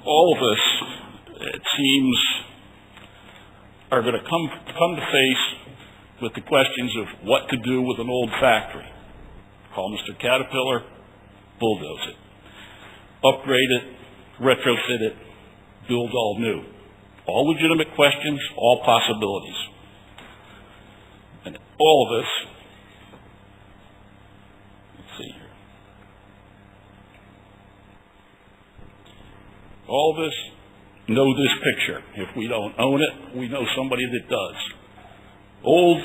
all of us, it seems, are going to come to face with the questions of what to do with an old factory. Call Mr. Caterpillar, bulldoze it, upgrade it, retrofit it, build all new. All legitimate questions, all possibilities. And all of us, let's see here, all of us know this picture. If we don't own it, we know somebody that does. Old,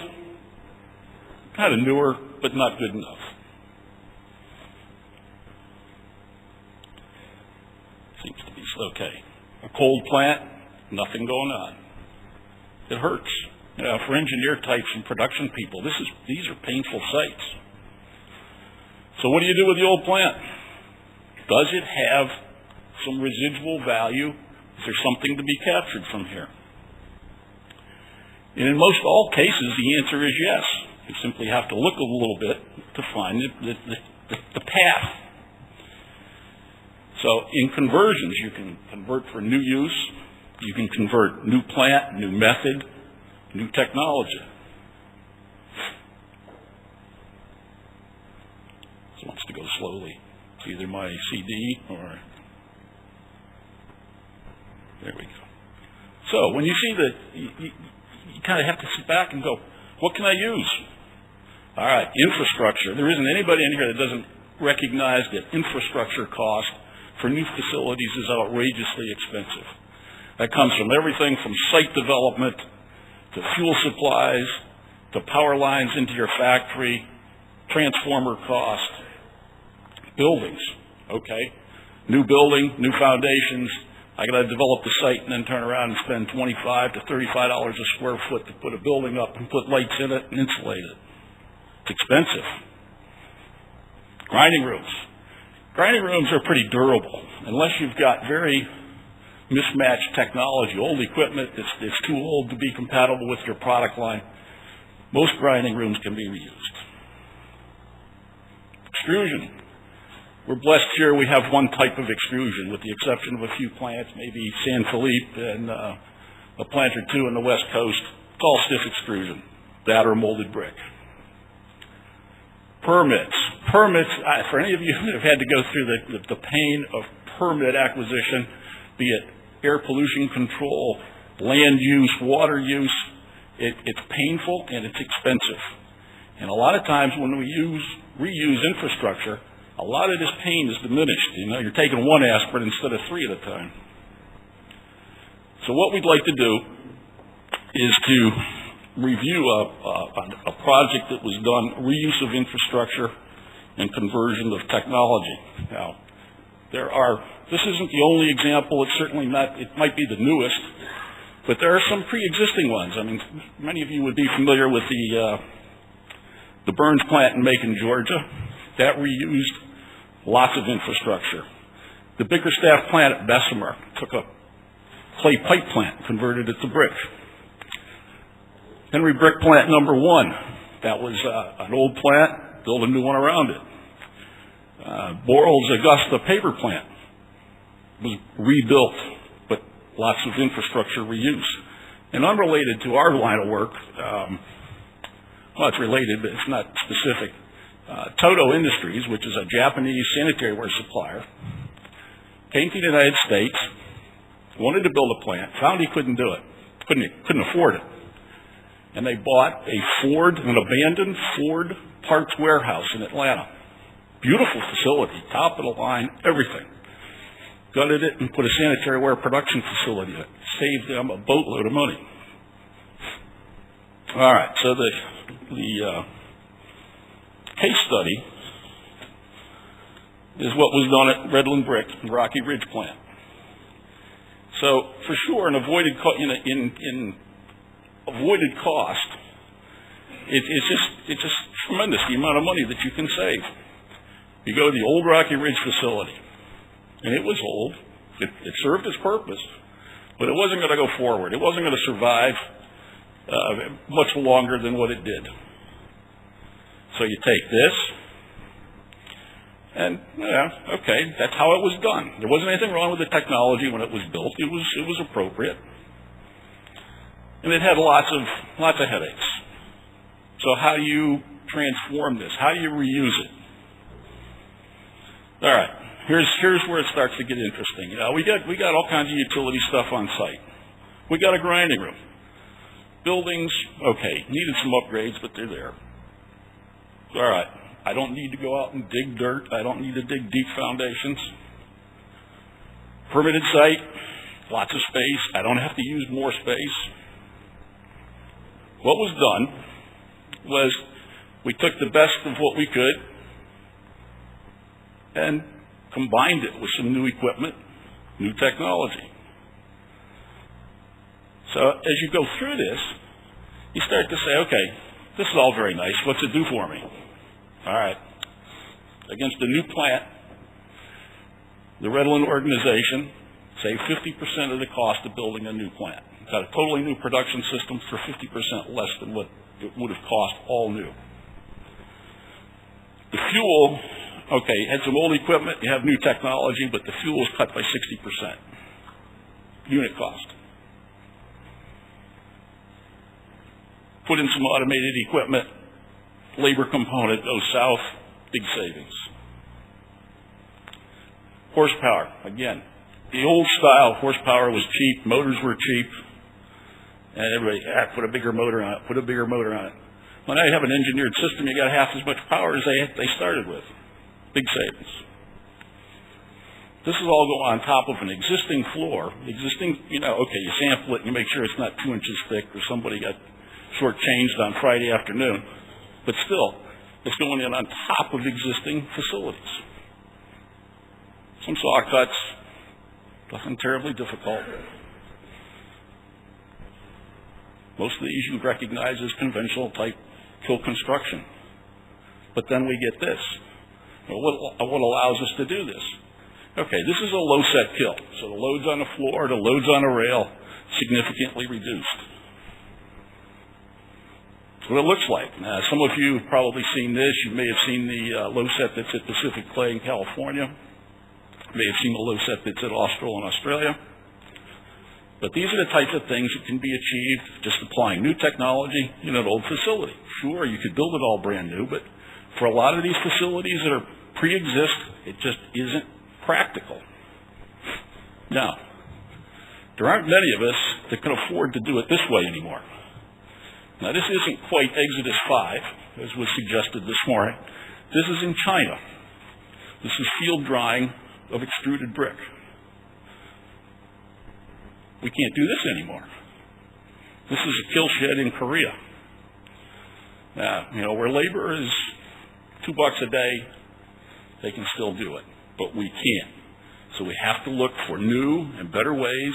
kind of newer, but not good enough. Seems to be okay. A cold plant, nothing going on. It hurts. You know, for engineer types and production people, these are painful sights. So what do you do with the old plant? Does it have some residual value? Is there something to be captured from here? And in most all cases, the answer is yes. You simply have to look a little bit to find the path. So in conversions, you can convert for new use, you can convert new plant, new method, new technology. This wants to go slowly. It's either my CD or... There we go. So when you see that, you kind of have to sit back and go, what can I use? All right, infrastructure. There isn't anybody in here that doesn't recognize that infrastructure cost for new facilities is outrageously expensive. That comes from everything from site development to fuel supplies to power lines into your factory, transformer cost, buildings, okay? New building, new foundations. I got to develop the site and then turn around and spend $25 to $35 a square foot to put a building up and put lights in it and insulate it. It's expensive. Grinding rooms. Grinding rooms are pretty durable unless you've got very mismatched technology, old equipment that's too old to be compatible with your product line. Most grinding rooms can be reused. Extrusion. We're blessed here we have one type of extrusion with the exception of a few plants, maybe San Felipe and a plant or two on the West Coast. It's all stiff extrusion, that or molded brick. Permits. Permits, for any of you who have had to go through the pain of permit acquisition, be it air pollution control, land use, water use, it's painful and it's expensive. And a lot of times when we reuse infrastructure, a lot of this pain is diminished. You know, you're taking one aspirin instead of 3 at a time. So what we'd like to do is to review a project that was done, reuse of infrastructure and conversion of technology. Now, this isn't the only example, it's certainly not, it might be the newest, but there are some pre-existing ones. I mean, many of you would be familiar with the Burns plant in Macon, Georgia. That reused lots of infrastructure. The Bickerstaff plant at Bessemer took a clay pipe plant, converted it to brick. Henry Brick Plant number 1, that was an old plant, built a new one around it. Boral's Augusta paper plant was rebuilt, but lots of infrastructure reuse. And unrelated to our line of work, well, it's related, but it's not specific. Toto Industries, which is a Japanese sanitary ware supplier, came to the United States, wanted to build a plant, found he couldn't do it, couldn't afford it. And they bought an abandoned Ford parts warehouse in Atlanta. Beautiful facility, top of the line, everything. Gutted it and put a sanitary ware production facility in it. Saved them a boatload of money. All right, so the case study is what was done at Redland Brick and Rocky Ridge plant. So for sure, in avoided cost, it's just tremendous the amount of money that you can save. You go to the old Rocky Ridge facility, and it was old. It served its purpose, but it wasn't going to go forward. It wasn't going to survive much longer than what it did. So you take this, And, yeah, okay, that's how it was done. There wasn't anything wrong with the technology when it was built. It was appropriate. And it had lots of headaches. So how do you transform this? How do you reuse it? All right, here's where it starts to get interesting. We got all kinds of utility stuff on site. We got a grinding room. Buildings, okay, needed some upgrades, but they're there. All right, I don't need to go out and dig dirt. I don't need to dig deep foundations. Permitted site, lots of space. I don't have to use more space. What was done was we took the best of what we could and combined it with some new equipment, new technology. So as you go through this, you start to say, okay, this is all very nice. What's it do for me? All right. Against a new plant, the Redland organization saved 50% of the cost of building a new plant. Got a totally new production system for 50% less than what it would have cost all new. The fuel, okay, had some old equipment, you have new technology, but the fuel was cut by 60%. Unit cost. Put in some automated equipment, labor component goes south, big savings. Horsepower, again, the old style horsepower was cheap, motors were cheap, and everybody, put a bigger motor on it, put a bigger motor on it. When I have an engineered system, you got half as much power as they started with. Big savings. This is all going on top of an existing floor, okay, you sample it and you make sure it's not 2 inches thick or somebody got shortchanged on Friday afternoon, but still, it's going in on top of existing facilities. Some saw cuts, nothing terribly difficult. Most of these you recognize as conventional type kill construction. But then we get this. What allows us to do this? Okay, this is a low set kill. So the loads on the floor, the loads on a rail, significantly reduced. That's what it looks like. Now, some of you have probably seen this. You may have seen the low set that's at Pacific Clay in California. You may have seen the low set that's at Austral in Australia. But these are the types of things that can be achieved just applying new technology in an old facility. Sure, you could build it all brand new, but for a lot of these facilities that are pre-exist, it just isn't practical. Now, there aren't many of us that can afford to do it this way anymore. Now, this isn't quite Exodus 5, as was suggested this morning. This is in China. This is field drying of extruded brick. We can't do this anymore. This is a kill shed in Korea. Where labor is $2 a day, they can still do it, but we can't. So we have to look for new and better ways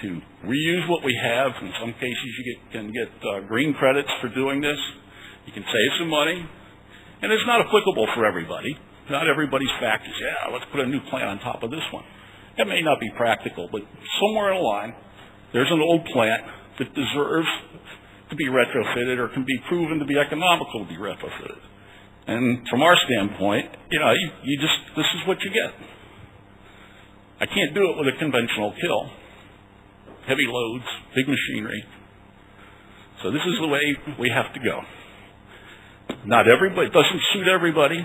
to reuse what we have. In some cases, you can get green credits for doing this. You can save some money, and it's not applicable for everybody. Not everybody's fact is, let's put a new plant on top of this one. That may not be practical, but somewhere in the line, there's an old plant that deserves to be retrofitted or can be proven to be economical to be retrofitted. And from our standpoint, this is what you get. I can't do it with a conventional kill. Heavy loads, big machinery. So this is the way we have to go. Not everybody, it doesn't suit everybody.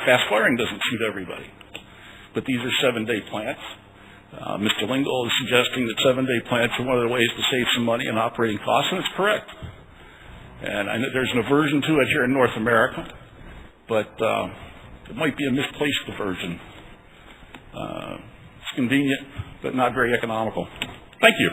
Fast firing doesn't suit everybody. But these are 7-day plants. Mr. Lingle is suggesting that 7-day plants are one of the ways to save some money in operating costs, and it's correct. And I know there's an aversion to it here in North America, but it might be a misplaced aversion. It's convenient, but not very economical. Thank you.